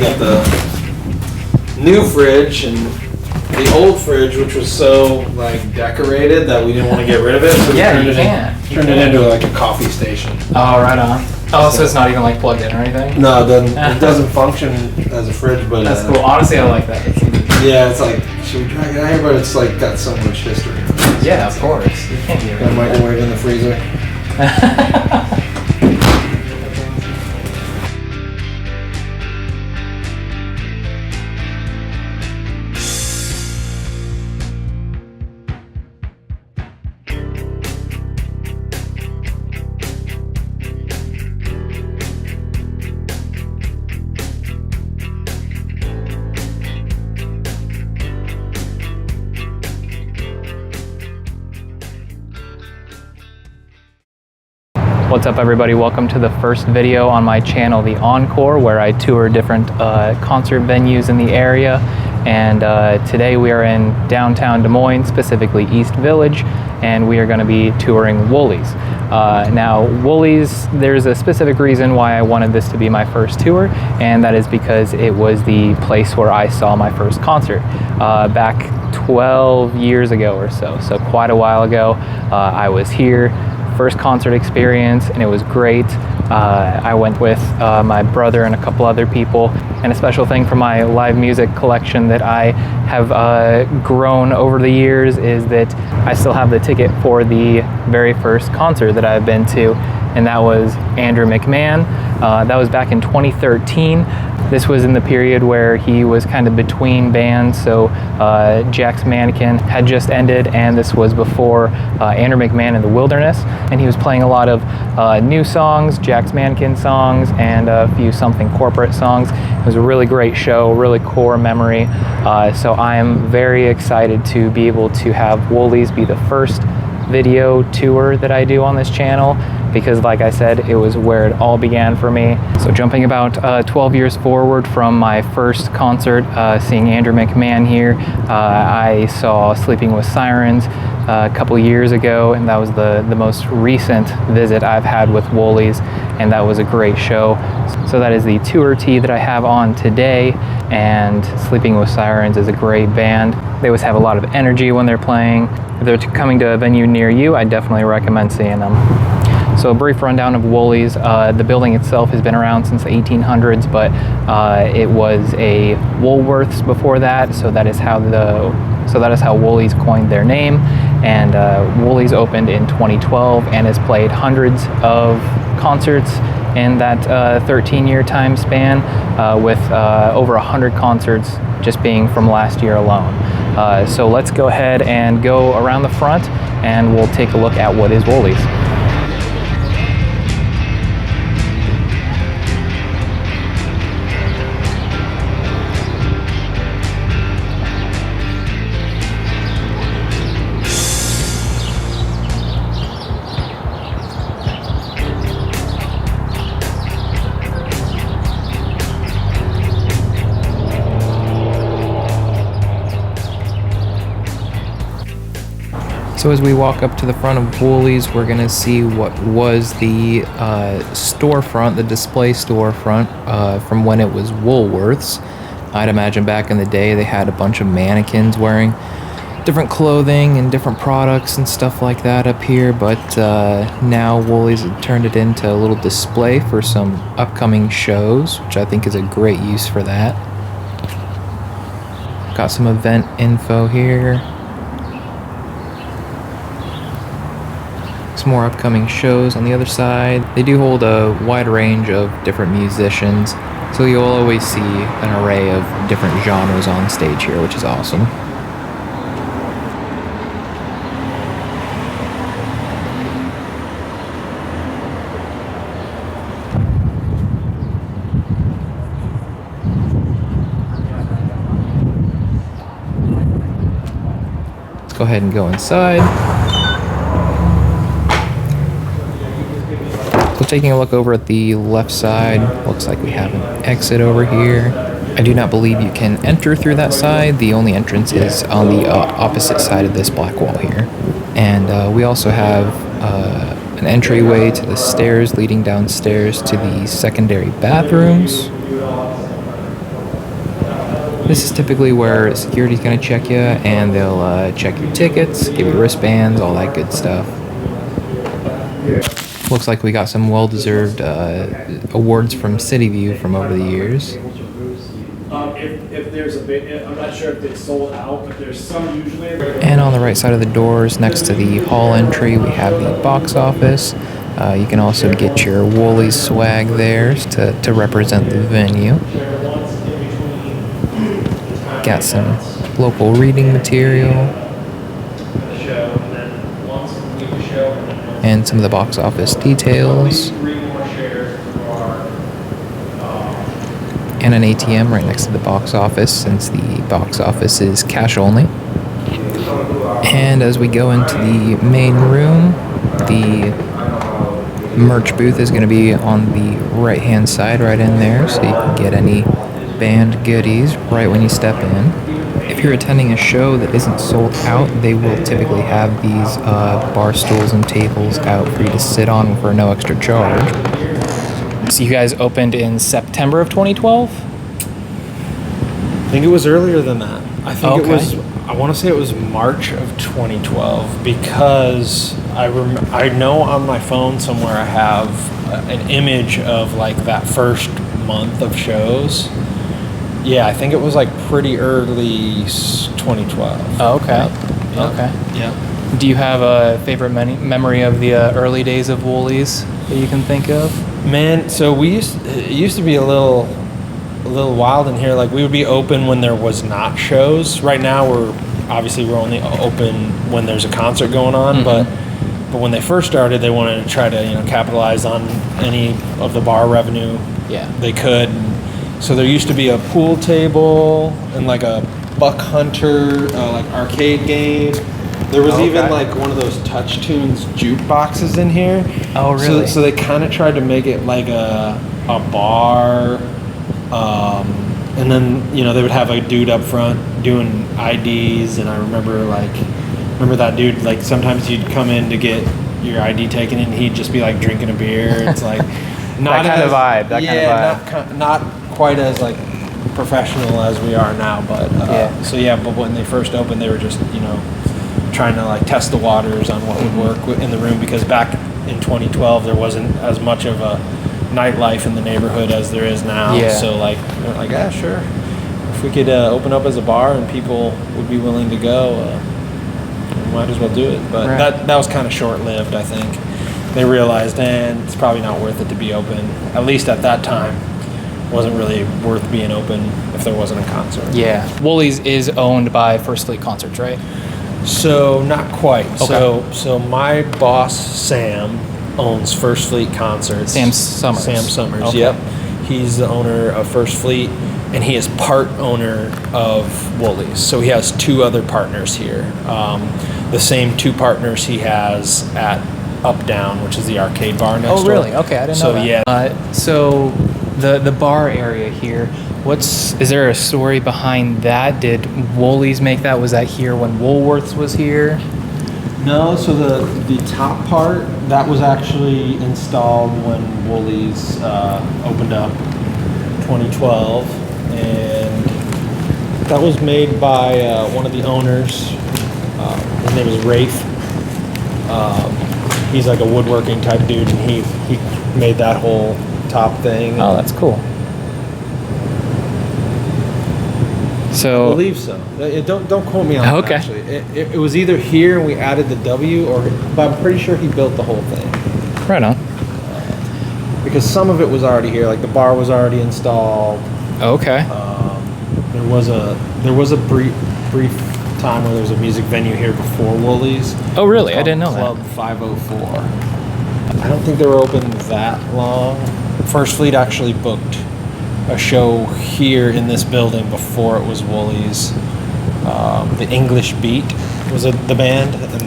got the new fridge and the old fridge, which was so like decorated that we didn't want to get rid of it. So we turned it into like a coffee station. Oh, right on. Oh, so it's not even like plugged in or anything? No, it doesn't function as a fridge, but that's cool. Honestly, I like that. Yeah, it's like, should we drag it out here? But it's like got so much history. Yeah, of course. You can't get rid of it. Microwave in the freezer. What's up, everybody? Welcome to the first video on my channel, the Encore, where I tour different concert venues in the area. And today we are in downtown Des Moines, specifically East Village, and we are going to be touring Woolies. Now, Woolies, there's a specific reason why I wanted this to be my first tour, and that is because it was the place where I saw my first concert back 12 years ago or so. So quite a while ago, I was here. First concert experience, and it was great. I went with my brother and a couple other people, and a special thing for my live music collection that I have grown over the years is that I still have the ticket for the very first concert that I've been to, and that was Andrew McMahon. That was back in 2013. This was in the period where he was kind of between bands, so Jack's Mannequin had just ended, and this was before Andrew McMahon in the Wilderness, and he was playing a lot of new songs, Jack's Mannequin songs, and a few Something Corporate songs. It was a really great show, really core memory, so I am very excited to be able to have Woolies be the first video tour that I do on this channel, because like I said, it was where it all began for me. So jumping about 12 years forward from my first concert, seeing Andrew McMahon here, I saw Sleeping with Sirens a couple years ago, and that was the most recent visit I've had with Woolies, and that was a great show. So that is the tour tee that I have on today, and Sleeping with Sirens is a great band. They always have a lot of energy when they're playing. If they're coming to a venue near you, I definitely recommend seeing them. So a brief rundown of Woolies. The building itself has been around since the 1800s, but it was a Woolworths before that, so that is how Woolies coined their name. And Woolies opened in 2012 and has played hundreds of concerts in that 13-year time span, with over 100 concerts just being from last year alone. So let's go ahead and go around the front, and we'll take a look at what is Woolies. So as we walk up to the front of Woolies, we're gonna see what was the storefront, the display storefront from when it was Woolworths. I'd imagine back in the day they had a bunch of mannequins wearing different clothing and different products and stuff like that up here, but now Woolies have turned it into a little display for some upcoming shows, which I think is a great use for that. Got some event info here. Some more upcoming shows on the other side. They do hold a wide range of different musicians, so you'll always see an array of different genres on stage here, which is awesome. Let's go ahead and go inside. So taking a look over at the left side, looks like we have an exit over here. I do not believe you can enter through that side. The only entrance is on the opposite side of this black wall here. And we also have an entryway to the stairs leading downstairs to the secondary bathrooms. This is typically where security's going to check you, and they'll check your tickets, give you wristbands, all that good stuff. Looks like we got some well-deserved awards from City View from over the years. If there's a bit, I'm not sure if it's sold out, but there's some usually. And on the right side of the doors, next to the hall entry, we have the box office. You can also get your Woolies swag there to represent the venue. Got some local reading material. And some of the box office details. And an ATM right next to the box office, since the box office is cash only. And as we go into the main room, the merch booth is going to be on the right hand side right in there, so you can get any band goodies right when you step in. If you're attending a show that isn't sold out, they will typically have these bar stools and tables out for you to sit on for no extra charge. So you guys opened in September of 2012? I think it was earlier than that. I think it was, I want to say it was March of 2012, because I know on my phone somewhere I have an image of like that first month of shows. Yeah, I think it was like pretty early 2012. Oh, okay. Yep. Okay. Yeah. Do you have a favorite memory of the early days of Woolies that you can think of? Man, so it used to be a little wild in here. Like, we would be open when there was not shows. Right now we're only open when there's a concert going on, but when they first started, they wanted to try to capitalize on any of the bar revenue they could. So there used to be a pool table and like a Buck Hunter like arcade game. There was even like one of those Touch Tunes jukeboxes in here. Oh, really? So they kind of tried to make it like a bar, and then they would have a dude up front doing IDs, and I remember that dude, like sometimes you'd come in to get your ID taken and he'd just be like drinking a beer. It's like not that kind of vibe. Not quite as like professional as we are now, but but when they first opened, they were just trying to like test the waters on what would work in the room, because back in 2012 there wasn't as much of a nightlife in the neighborhood as there is now. So like they're like, yeah, sure, if we could open up as a bar and people would be willing to go, we might as well do it. But that was kind of short-lived. I think they realized, it's probably not worth it to be open, at least at that time. Wasn't really worth being open if there wasn't a concert. Yeah. Woolies is owned by First Fleet Concerts, right? So not quite. Okay. So my boss Sam owns First Fleet Concerts. Sam Summers. Okay. Yep. He's the owner of First Fleet, and he is part owner of Woolies. So he has two other partners here. The same two partners he has at Up Down, which is the arcade bar next door. Oh, really? Okay, I didn't know that. Yeah. So the bar area here, is there a story behind that? Did Woolies make that? Was that here when Woolworths was here? No, so the top part, that was actually installed when Woolies opened up 2012, and that was made by one of the owners. His name is Rafe. He's like a woodworking type dude, and he made that whole top thing. Oh, that's cool. So I believe so. Don't quote me on that. Okay. Actually, it was either here and we added the W, but I'm pretty sure he built the whole thing. Right on. Because some of it was already here, like the bar was already installed. Okay. There was a brief time where there was a music venue here before Woolies. Oh, really? I didn't know Club that. 504. I don't think they were open that long. First Fleet actually booked a show here in this building before it was Woolies. The English Beat was the band, and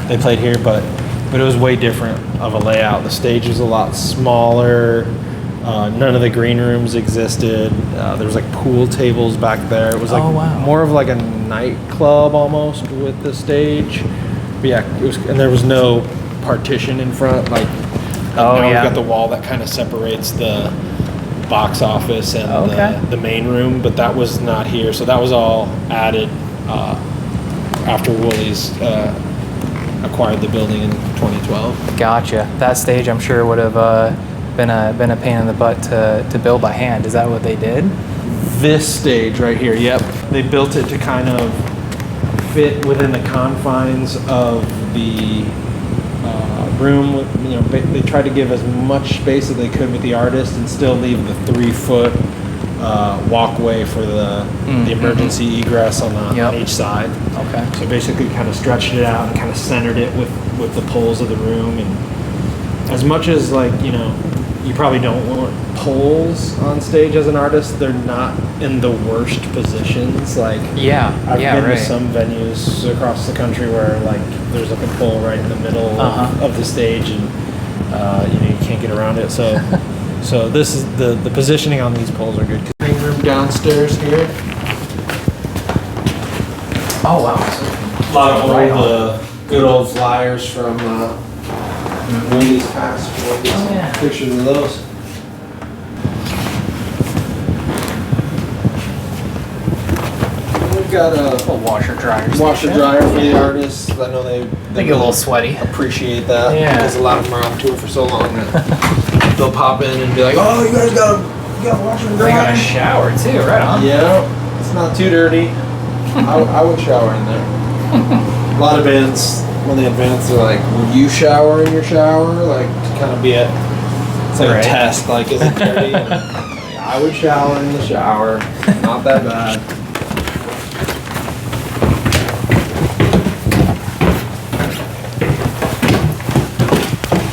they played here, but it was way different of a layout. The stage was a lot smaller. None of the green rooms existed. There was like pool tables back there. It was like more of like a nightclub almost with the stage. But yeah, it was, and there was no partition in front. Like, you got the wall that kind of separates the box office and the main room, but that was not here. So that was all added after Woolies acquired the building in 2012. Gotcha. That stage, I'm sure, would have been a pain in the butt to build by hand. Is that what they did? This stage right here, yep. They built it to kind of fit within the confines of the room. You know, they tried to give as much space as they could with the artist and still leave the 3-foot walkway for the emergency egress on each side. Okay. So basically kind of stretched it out and kind of centered it with the poles of the room. And as much as, like, you know, you probably don't want poles on stage as an artist, they're not in the worst positions. Like, I've been to some venues across the country where, like, there's like a pole right in the middle of the stage, and you know, you can't get around it. So so this is the positioning on these poles are good. Green room downstairs here. Oh wow. A lot of old good old flyers from Woolies past. Pictures of those. We've got a washer dryer for the artists. I know they get a little sweaty. Appreciate that. Yeah. Because a lot of them are on tour for so long that they'll pop in and be like, "Oh, you guys got a washer and dryer." They got a shower too, right on. Yeah, it's not too dirty. I would shower in there. A lot of bands, when they advance, they're like, "Would you shower in your shower?" Like, to kind of be it's like a test. Like, is it dirty? And, like, I would shower in the shower. Not that bad.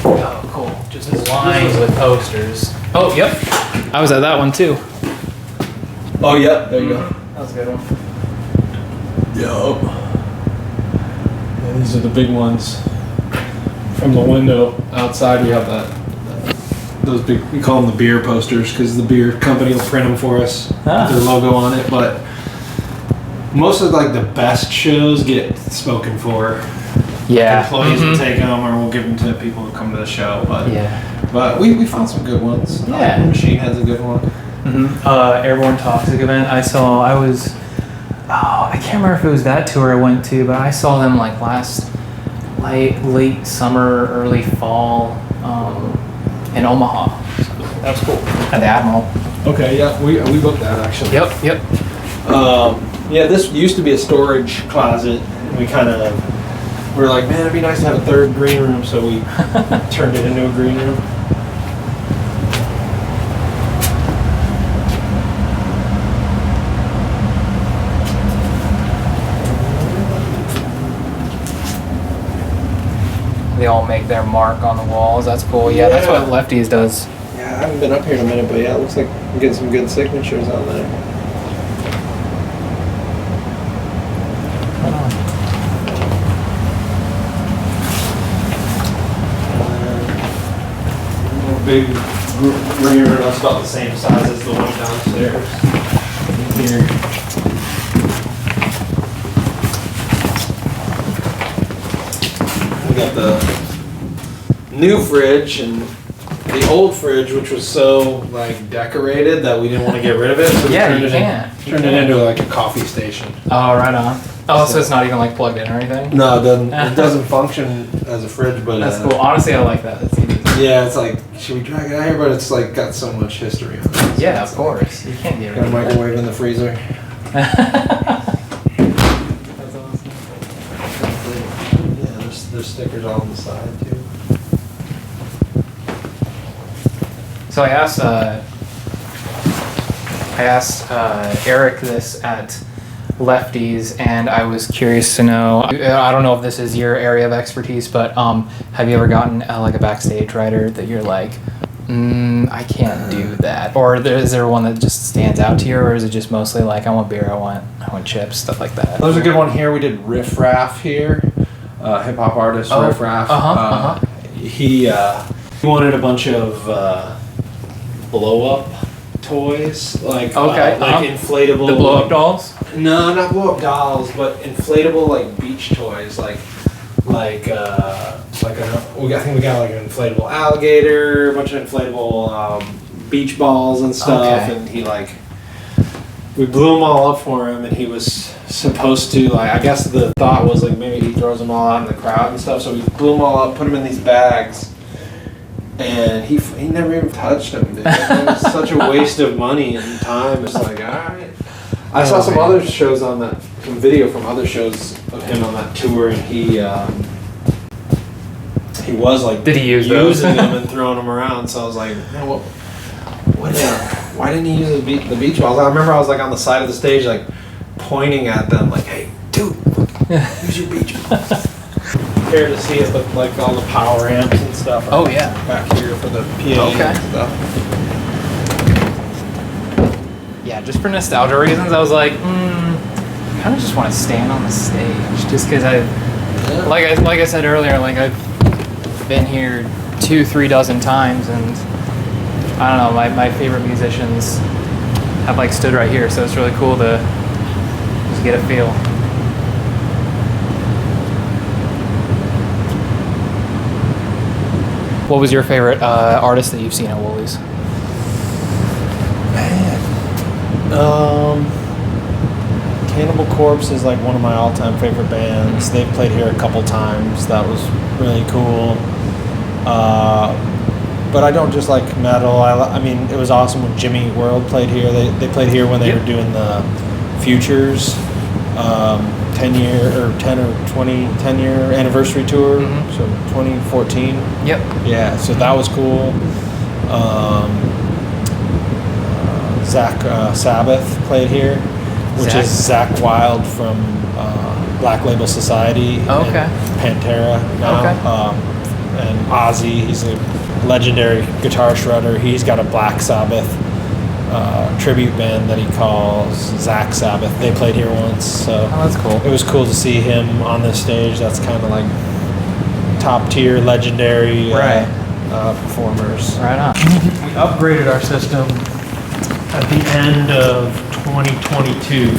Oh, cool. Just lines with posters. Oh, yep. I was at that one too. Oh, yep. There you go. That was a good one. Yup. Yeah, these are the big ones. From the window outside, we have those big, we call them the beer posters because the beer company will print them for us, with their logo on it. But most of, like, the best shows get spoken for. Yeah. Employees will take them, or we'll give them to people who come to the show. But we found some good ones. Yeah. Machine has a good one. Airborne Toxic event. I can't remember if it was that tour I went to, but I saw them like late summer, early fall, in Omaha. So that was cool. At the Admiral. Okay, yeah, we booked that actually. Yep. Yeah, this used to be a storage closet. We were like, man, it'd be nice to have a third green room, so we turned it into a green room. They all make their mark on the walls. That's cool. Yeah, that's what Lefties does. Yeah, I haven't been up here in a minute, but yeah, it looks like we're getting some good signatures on there. Big green room that's about the same size as the one downstairs. Here. We got the new fridge and the old fridge, which was so like decorated that we didn't want to get rid of it. So we turned it into like a coffee station. Oh, right on. Oh, so it's not even like plugged in or anything? No, it doesn't. It doesn't function as a fridge, but that's cool. Honestly, I like that. That's easy. Yeah, it's like, should we drag it out here? But it's like got so much history on it. So yeah, of course. You can't get rid of it. Got a microwave in the freezer. That's awesome. Yeah, there's stickers all on the side too. So I asked Eric this at Lefties, and I was curious to know, I don't know if this is your area of expertise, but have you ever gotten like a backstage writer that you're like, I can't do that? Or is there one that just stands out to you, or is it just mostly like, I want beer, I want chips, stuff like that? There's a good one here. We did Riff Raff here, hip hop artist Riff Raff. He wanted a bunch of blow up toys, like inflatable. The blow up dolls? No, not blow up dolls, but inflatable like beach toys, I think we got like an inflatable alligator, a bunch of inflatable beach balls and stuff, Okay. and he like we blew them all up for him, and he was supposed to like I guess the thought was like maybe he throws them all out in the crowd and stuff. So we blew them all up, put them in these bags, and he never even touched them. Dude. It was such a waste of money and time. It's like all right. I saw some other shows on that, some video from other shows of him on that tour, and he was like Did he use those? using them and throwing them around. So I was like, man, why didn't he use the beach balls? I remember I was like on the side of the stage, like pointing at them, like, hey, dude, use your beach balls. Here to see it look like all the power amps and stuff. Oh yeah, back here for the PA and stuff. Yeah, just for nostalgia reasons, I was like, I kind of just want to stand on the stage, just because like I said earlier, like I've been here 2-3 dozen times, and I don't know, my favorite musicians have like stood right here, so it's really cool to just get a feel. What was your favorite artist that you've seen at Woolies? Cannibal Corpse is like one of my all-time favorite bands. They've played here a couple times. That was really cool. But I don't just like metal. I mean, it was awesome when Jimmy World played here. They played here when they were doing the Futures 10-year or 10-year anniversary tour. So 2014. Yep. Yeah, so that was cool. Zach Sabbath played here, which is Zach Wilde from Black Label Society and Pantera now. And Ozzy, he's a legendary guitar shredder. He's got a Black Sabbath tribute band that he calls Zach Sabbath. They played here once, so that's cool. It was cool to see him on this stage. That's kind of like top tier, legendary performers. Right on. We upgraded our system at the end of 2022.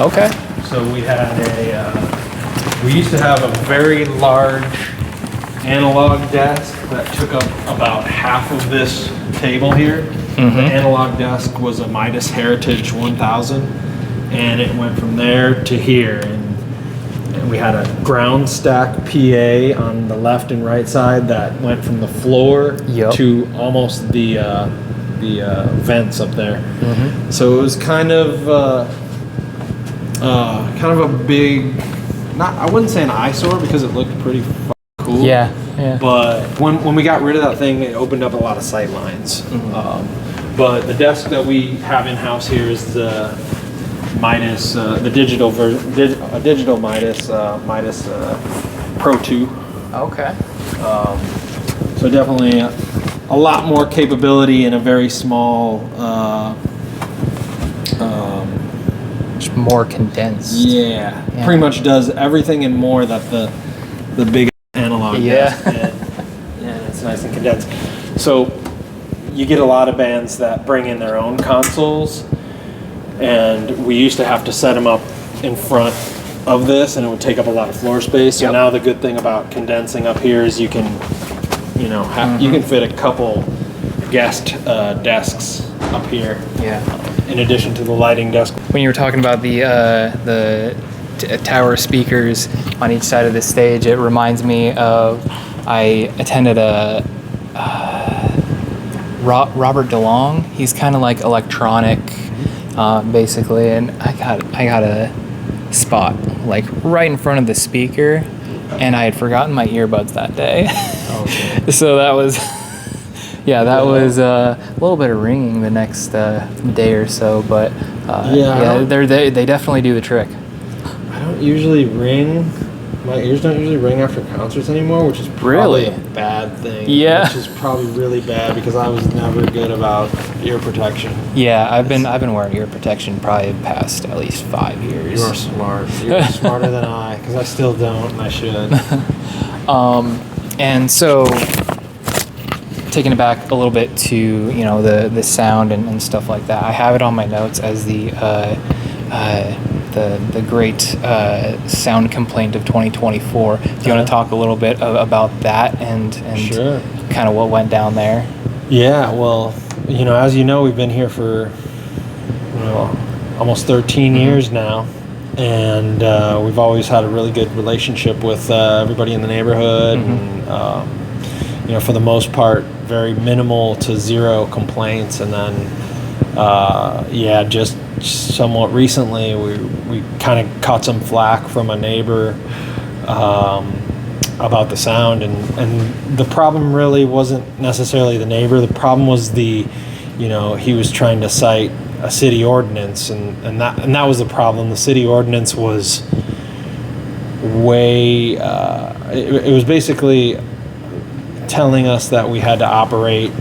Okay. So we had we used to have a very large analog desk that took up about half of this table here. The analog desk was a Midas Heritage 1000, and it went from there to here. And we had a ground stack PA on the left and right side that went from the floor to almost the vents up there. So it was kind of a big, I wouldn't say an eyesore because it looked pretty cool. Yeah. But when we got rid of that thing, it opened up a lot of sight lines. But the desk that we have in house here is the Midas, the digital Midas Pro 2. Okay. So definitely a lot more capability in a very small. Just more condensed. Yeah, pretty much does everything and more that the big analog desk did. And it's nice and condensed. So you get a lot of bands that bring in their own consoles, and we used to have to set them up in front of this, and it would take up a lot of floor space. So now the good thing about condensing up here is you can, you can fit a couple guest desks up here. Yeah. In addition to the lighting desk. When you were talking about the tower speakers on each side of the stage, it reminds me of I attended a Robert DeLong. He's kind of like electronic, basically, and I got a spot like right in front of the speaker, and I had forgotten my earbuds that day. So that was. Yeah, that was a little bit of ringing the next day or so, but they definitely do the trick. I don't usually ring. My ears don't usually ring after concerts anymore, which is probably a bad thing. Yeah, which is probably really bad because I was never good about ear protection. Yeah, I've been wearing ear protection probably past at least 5 years. You're smart. You're smarter than I, because I still don't, and I should. And so. Taking it back a little bit to the sound and stuff like that, I have it on my notes as the great sound complaint of 2024. Do you want to talk a little bit about that and kind of what went down there? Yeah, well, as you know, we've been here for almost 13 years now, and we've always had a really good relationship with everybody in the neighborhood, and for the most part, very minimal to zero complaints. And then, just somewhat recently, we kind of caught some flack from a neighbor about the sound, and the problem really wasn't necessarily the neighbor. The problem was he was trying to cite a city ordinance, and that was the problem. The city ordinance was way it was basically telling us that we had to operate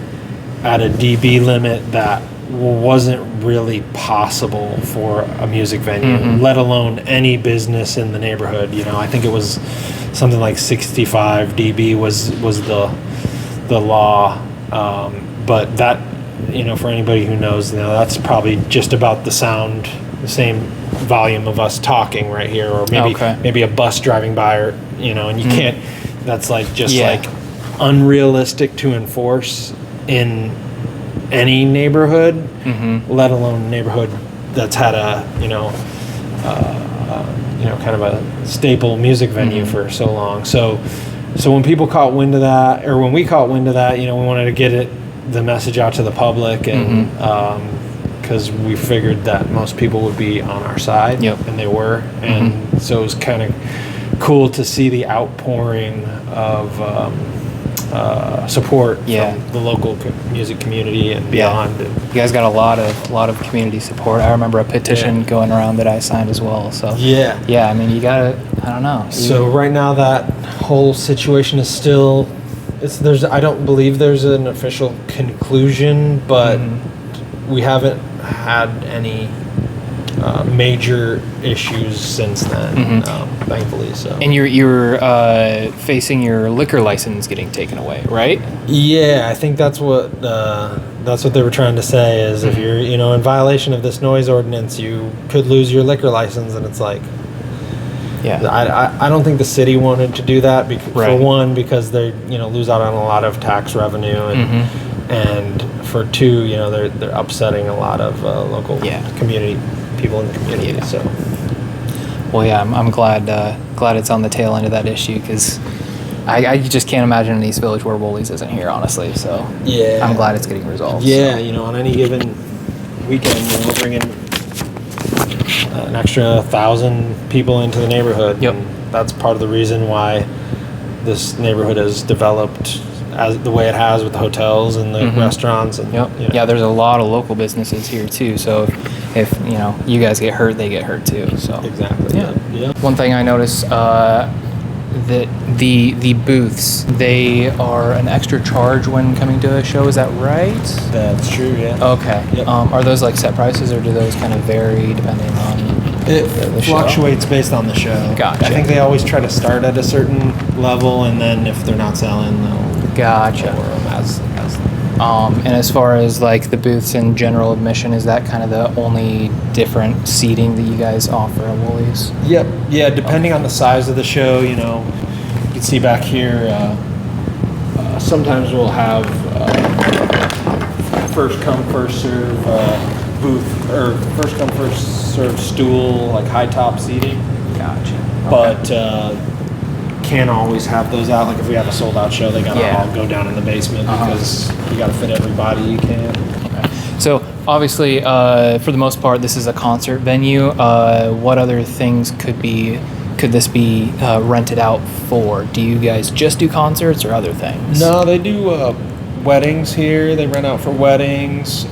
at a dB limit that wasn't really possible for a music venue, let alone any business in the neighborhood. I think it was something like 65 dB was the law, but that, for anybody who knows, that's probably just about the sound, the same volume of us talking right here, or maybe a bus driving by, or and you can't. That's like unrealistic to enforce in any neighborhood, let alone a neighborhood that's had a kind of a staple music venue for so long. So when people caught wind of that, or when we caught wind of that, we wanted to get the message out to the public, and because we figured that most people would be on our side, and they were, and so it was kind of cool to see the outpouring of support from the local music community and beyond. You guys got a lot of community support. I remember a petition going around that I signed as well. So I mean, you gotta, I don't know. So right now that whole situation is still, I don't believe there's an official conclusion, but we haven't had any major issues since then, thankfully. So. And you're facing your liquor license getting taken away, right? Yeah, I think that's what they were trying to say, is if you're in violation of this noise ordinance, you could lose your liquor license. And it's like, I don't think the city wanted to do that for one, because they lose out on a lot of tax revenue, and for two, they're upsetting a lot of local community people in the community. So, I'm glad it's on the tail end of that issue, because I just can't imagine an East Village where Woolies isn't here, honestly. So I'm glad it's getting resolved. On any given weekend, we're bringing an extra 1,000 people into the neighborhood. And that's part of the reason why this neighborhood has developed as the way it has, with the hotels and the restaurants. And there's a lot of local businesses here too. So if you guys get hurt, they get hurt too. So exactly. One thing I noticed, that the booths, they are an extra charge when coming to a show. Is that right? That's true. Yeah. Okay. Yep. Are those like set prices, or do those kind of vary depending on the fluctuates show? Based on the show. Gotcha. I think they always try to start at a certain level, and then if they're not selling, they'll lower them as and as far as like the booths and general admission, is that kind of the only different seating that you guys offer at Woolies? Yep. Yeah, depending on the size of the show, you can see back here, sometimes we'll have first come, first serve booth, or first come, first serve stool, like high top seating. Gotcha. Okay. But can't always have those out. Like if we have a sold out show, they gotta all go down in the basement, because you gotta fit everybody you can. Okay. So obviously, for the most part, this is a concert venue. What other things could this be rented out for? Do you guys just do concerts or other things? No, they do weddings here. They rent out for weddings.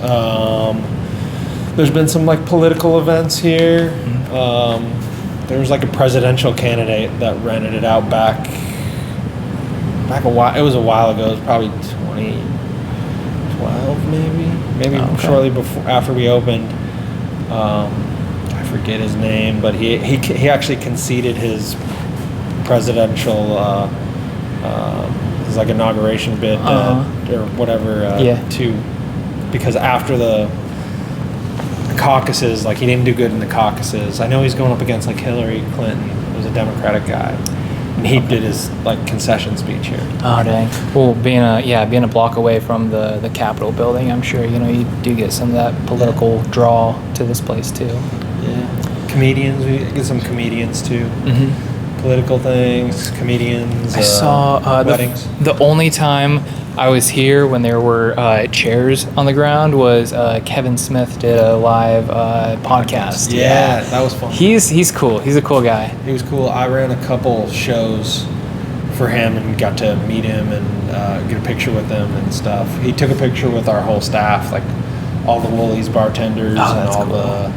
There's been some like political events here. There was like a presidential candidate that rented it out back a while. It was a while ago. It was probably 2012, maybe shortly after we opened. I forget his name, but he actually conceded his presidential his like inauguration bid or whatever to, because after the caucuses, like he didn't do good in the caucuses. I know he's going up against like Hillary Clinton, who's a Democratic guy. And he did his like concession speech here. Oh dang. Well, being a block away from the Capitol building, I'm sure you do get some of that political draw to this place too. Yeah. Comedians, we get some comedians too. Mm-hmm. Political things, comedians. I saw weddings. The only time I was here when there were chairs on the ground was Kevin Smith did a live podcast. Yeah, that was fun. He's cool. He's a cool guy. He was cool. I ran a couple shows for him and got to meet him and get a picture with him and stuff. He took a picture with our whole staff, like all the Woolies bartenders and all cool.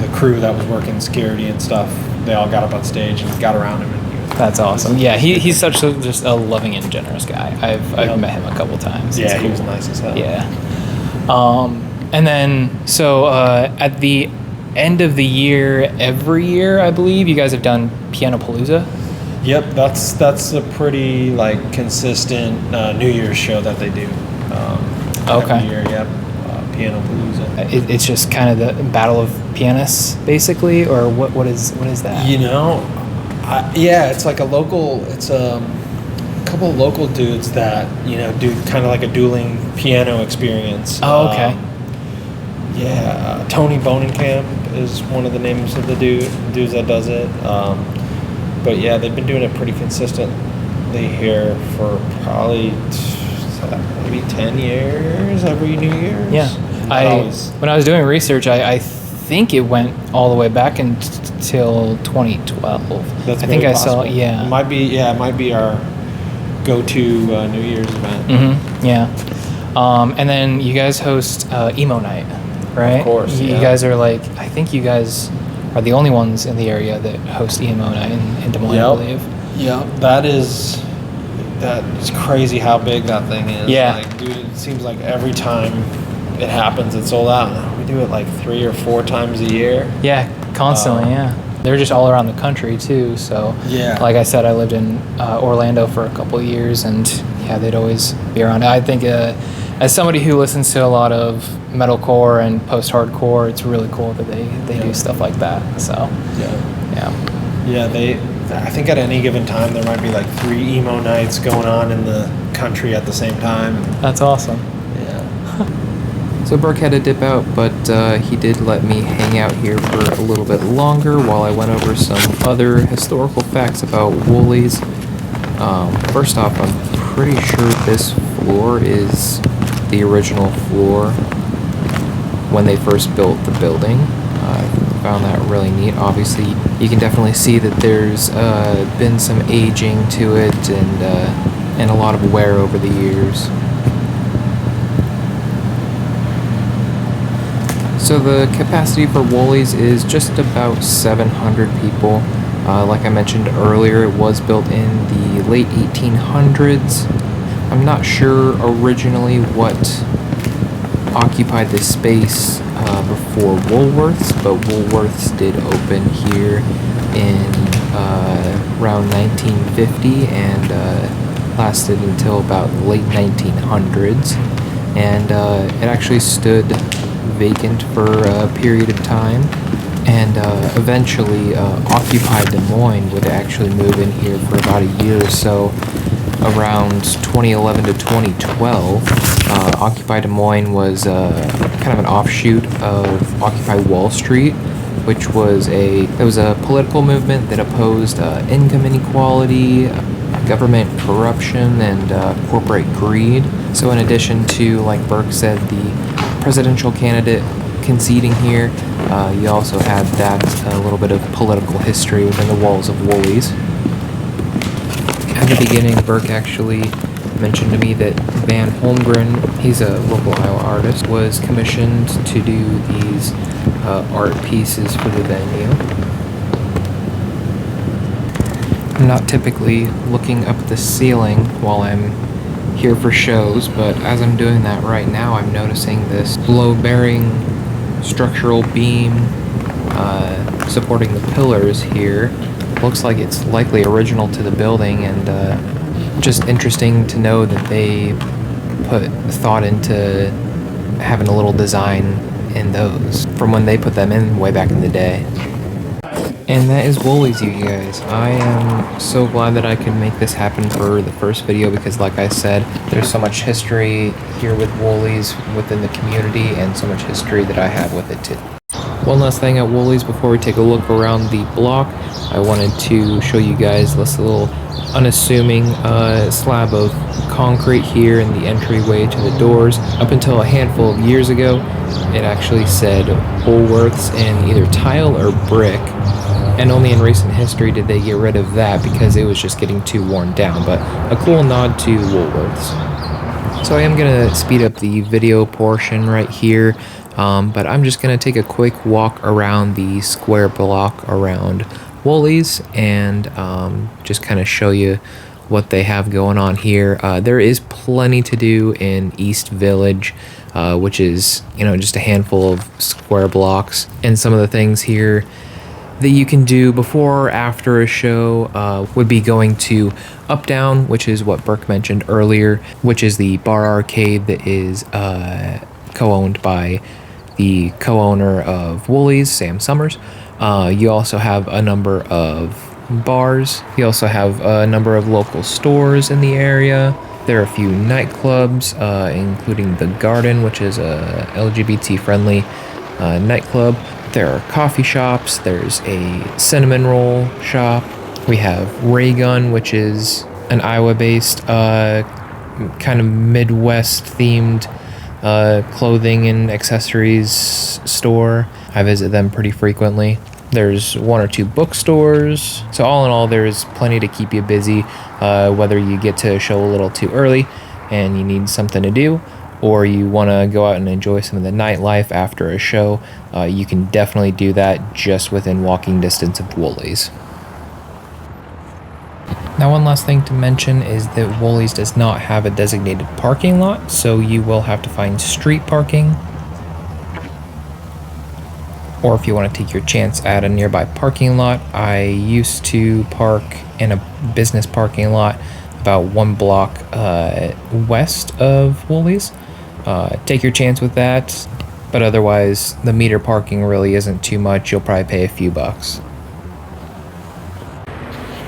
the crew that was working security and stuff. They all got up on stage and got around him. That's awesome. Yeah, he's such just a loving and generous guy. I've met him a couple times. Yeah, cool. He was nice as hell. Yeah. And then so at the end of the year, every year I believe you guys have done Pianopalooza. Yep, that's a pretty like consistent New Year's show that they do. Okay. Every year, yep. Pianopalooza. It's just kind of the battle of pianists, basically, or what is that? It's like it's a couple of local dudes that do kind of like a dueling piano experience. Oh, okay. Tony Bonenkamp is one of the names of the dudes that does it. But yeah, they've been doing it pretty consistently here for probably maybe 10 years every New Year's. Yeah. When I was doing research, I think it went all the way back until 2012. That's I think I saw. Yeah, it might be our go-to New Year's event. Mm-hmm. Yeah, and then you guys host emo night, right? Of course. You guys are I think you guys are the only ones in the area that host emo night in Des Moines, I believe. Yeah, that is crazy how big that thing is. Yeah. Like, dude, it seems like every time it happens, it's sold out. We do it like 3 or 4 times a year. Yeah, constantly. Yeah, they're just all around the country too. So yeah, like I said, I lived in Orlando for a couple of years, and yeah, they'd always be around. I think as somebody who listens to a lot of metalcore and post-hardcore, it's really cool that they do stuff like that. So I think at any given time there might be like 3 emo nights going on in the country at the same time. That's awesome. Yeah. So Burke had to dip out, but he did let me hang out here for a little bit longer while I went over some other historical facts about Woolies. First off, I'm pretty sure this floor is the original floor when they first built the building. I found that really neat. Obviously, you can definitely see that there's been some aging to it and a lot of wear over the years. So the capacity for Woolies is just about 700 people. Like I mentioned earlier, it was built in the late 1800s. I'm not sure originally what occupied this space before Woolworths, but Woolworths did open here in around 1950 and lasted until about late 1900s. And it actually stood vacant for a period of time, and eventually Occupy Des Moines would actually move in here for about a year or so. Around 2011 to 2012, Occupy Des Moines was kind of an offshoot of Occupy Wall Street, which was a political movement that opposed income inequality, government corruption, and corporate greed. So in addition to, like Burke said, the presidential candidate conceding here, you also had that little bit of political history within the walls of Woolies. At the beginning, Burke actually mentioned to me that Van Holmgren, he's a local Iowa artist, was commissioned to do these art pieces for the venue. I'm not typically looking up at the ceiling while I'm here for shows, but as I'm doing that right now, I'm noticing this load-bearing structural beam supporting the pillars here. Looks like it's likely original to the building, and just interesting to know that they put thought into having a little design in those from when they put them in way back in the day. And that is Woolies, you guys. I am so glad that I could make this happen for the first video because, like I said, there's so much history here with Woolies within the community and so much history that I have with it too. One last thing at Woolies before we take a look around the block, I wanted to show you guys this little unassuming slab of concrete here in the entryway to the doors. Up until a handful of years ago, it actually said Woolworths in either tile or brick. And only in recent history did they get rid of that because it was just getting too worn down, but a cool nod to Woolworths. So I am going to speed up the video portion right here, but I'm just going to take a quick walk around the square block around Woolies and just kind of show you what they have going on here. There is plenty to do in East Village, which is, you know, just a handful of square blocks, and some of the things here that you can do before or after a show would be going to Up Down, which is what Burke mentioned earlier, which is the bar arcade that is co-owned by the co-owner of Woolies, Sam Summers. You also have a number of bars. You also have a number of local stores in the area. There are a few nightclubs, including The Garden, which is a LGBT-friendly nightclub. There are coffee shops. There's a cinnamon roll shop. We have Ray Gun, which is an Iowa-based kind of Midwest-themed clothing and accessories store. I visit them pretty frequently. There's one or two bookstores. So all in all, there's plenty to keep you busy, whether you get to a show a little too early and you need something to do, or you want to go out and enjoy some of the nightlife after a show. You can definitely do that just within walking distance of Woolies. Now, one last thing to mention is that Woolies does not have a designated parking lot, so you will have to find street parking. Or if you want to take your chance at a nearby parking lot, I used to park in a business parking lot about 1 block west of Woolies. Take your chance with that, but otherwise the meter parking really isn't too much. You'll probably pay a few bucks.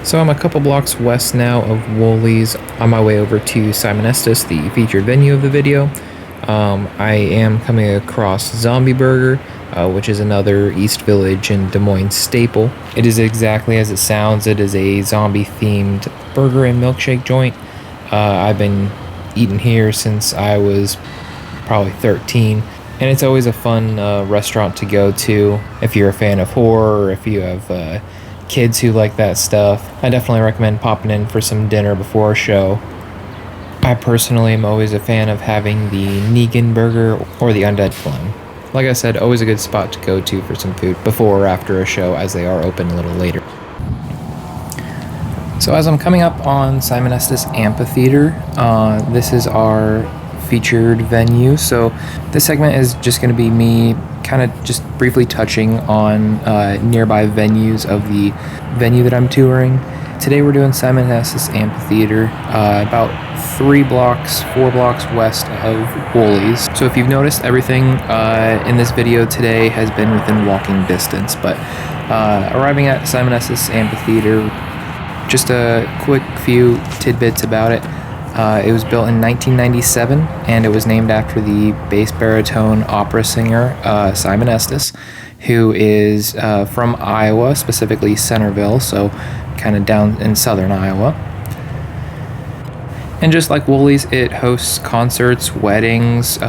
So I'm a couple blocks west now of Woolies, on my way over to Simon Estes, the featured venue of the video. I am coming across Zombie Burger, which is another East Village and Des Moines staple. It is exactly as it sounds. It is a zombie-themed burger and milkshake joint. I've been eating here since I was probably 13, and it's always a fun restaurant to go to if you're a fan of horror or if you have kids who like that stuff. I definitely recommend popping in for some dinner before a show. I personally am always a fan of having the Negan burger or the Undead Phlegm. Like I said, always a good spot to go to for some food before or after a show, as they are open a little later. So as I'm coming up on Simon Estes Amphitheater, this is our featured venue. So this segment is just going to be me kind of just briefly touching on nearby venues of the venue that I'm touring. Today we're doing Simon Estes Amphitheater, about 4 blocks west of Woolies. So if you've noticed, everything in this video today has been within walking distance, but arriving at Simon Estes Amphitheater, just a quick few tidbits about it. It was built in 1997, and it was named after the bass baritone opera singer Simon Estes, who is from Iowa, specifically Centerville, so kind of down in southern Iowa. And just like Woolies, it hosts concerts, weddings,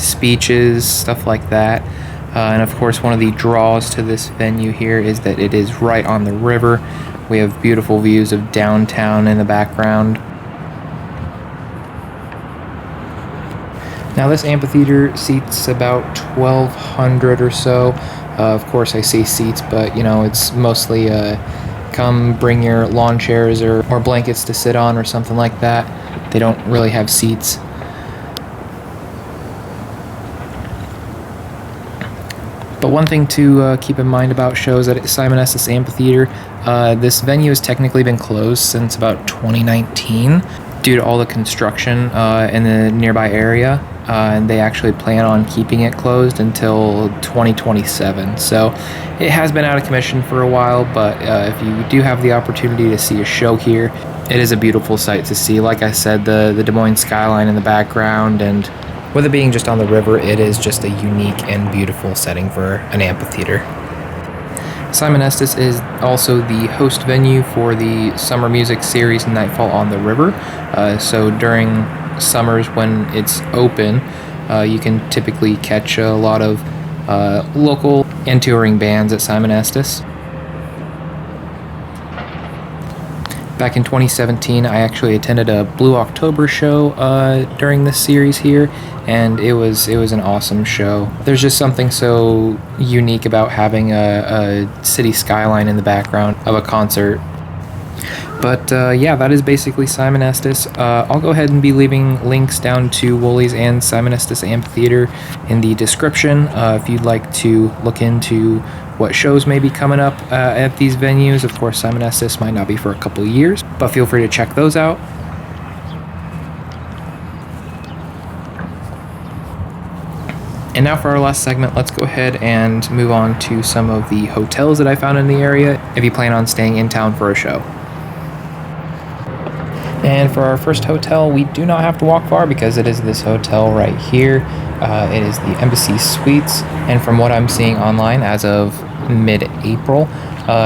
speeches, stuff like that. And of course, one of the draws to this venue here is that it is right on the river. We have beautiful views of downtown in the background. Now this amphitheater seats about 1,200 or so. Of course I say seats, but you know, it's mostly come bring your lawn chairs or blankets to sit on or something like that. They don't really have seats. But one thing to keep in mind about shows at Simon Estes Amphitheater, this venue has technically been closed since about 2019 due to all the construction in the nearby area. and they actually plan on keeping it closed until 2027. So it has been out of commission for a while, but if you do have the opportunity to see a show here, it is a beautiful sight to see. Like I said, the Des Moines skyline in the background, and with it being just on the river, it is just a unique and beautiful setting for an amphitheater. Simon Estes is also the host venue for the summer music series Nightfall on the River. So during summers when it's open, you can typically catch a lot of local and touring bands at Simon Estes. Back in 2017, I actually attended a Blue October show during this series here, and it was an awesome show. There's just something so unique about having a city skyline in the background of a concert. But yeah, that is basically Simon Estes. I'll go ahead and be leaving links down to Woolies and Simon Estes Amphitheater in the description if you'd like to look into what shows may be coming up at these venues. Of course, Simon Estes might not be for a couple of years, but feel free to check those out. And now for our last segment, let's go ahead and move on to some of the hotels that I found in the area if you plan on staying in town for a show. And for our first hotel, we do not have to walk far because it is this hotel right here. It is the Embassy Suites, and from what I'm seeing online as of mid-April,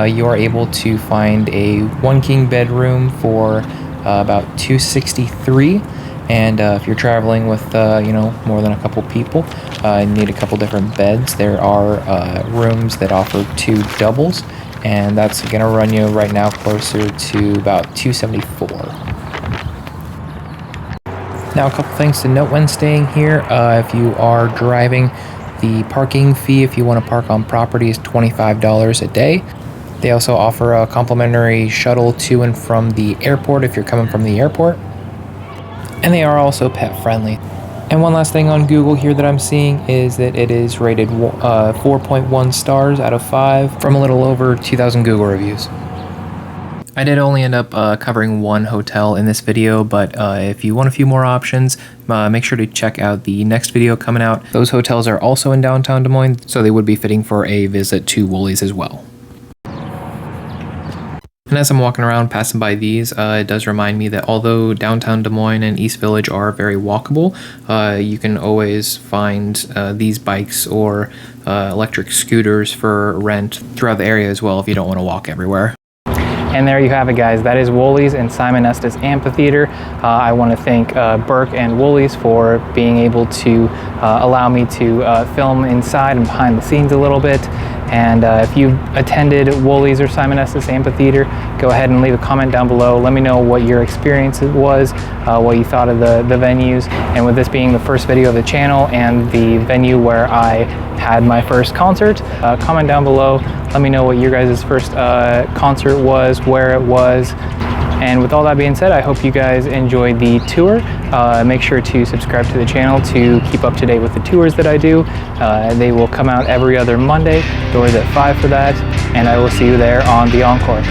you are able to find a one king bedroom for about $263. And if you're traveling with more than a couple people and need a couple different beds, there are rooms that offer 2 doubles, and that's going to run you right now closer to about $274. Now, a couple things to note when staying here. If you are driving, the parking fee if you want to park on property is $25 a day. They also offer a complimentary shuttle to and from the airport if you're coming from the airport. And they are also pet friendly. And one last thing on Google here that I'm seeing is that it is rated 4.1 stars out of 5 from a little over 2,000 Google reviews. I did only end up covering one hotel in this video, but if you want a few more options, make sure to check out the next video coming out. Those hotels are also in downtown Des Moines, so they would be fitting for a visit to Woolies as well. And as I'm walking around passing by these, it does remind me that although downtown Des Moines and East Village are very walkable, you can always find these bikes or electric scooters for rent throughout the area as well if you don't want to walk everywhere. And there you have it, guys. That is Woolies and Simon Estes Amphitheater. I want to thank Burke and Woolies for being able to allow me to film inside and behind the scenes a little bit. And if you attended Woolies or Simon Estes Amphitheater, go ahead and leave a comment down below. Let me know what your experience was, what you thought of the venues. And with this being the first video of the channel and the venue where I had my first concert, comment down below. Let me know what your guys' first concert was, where it was. And with all that being said, I hope you guys enjoyed the tour. Make sure to subscribe to the channel to keep up to date with the tours that I do. They will come out every other Monday. Doors at 5 for that. And I will see you there on the Encore.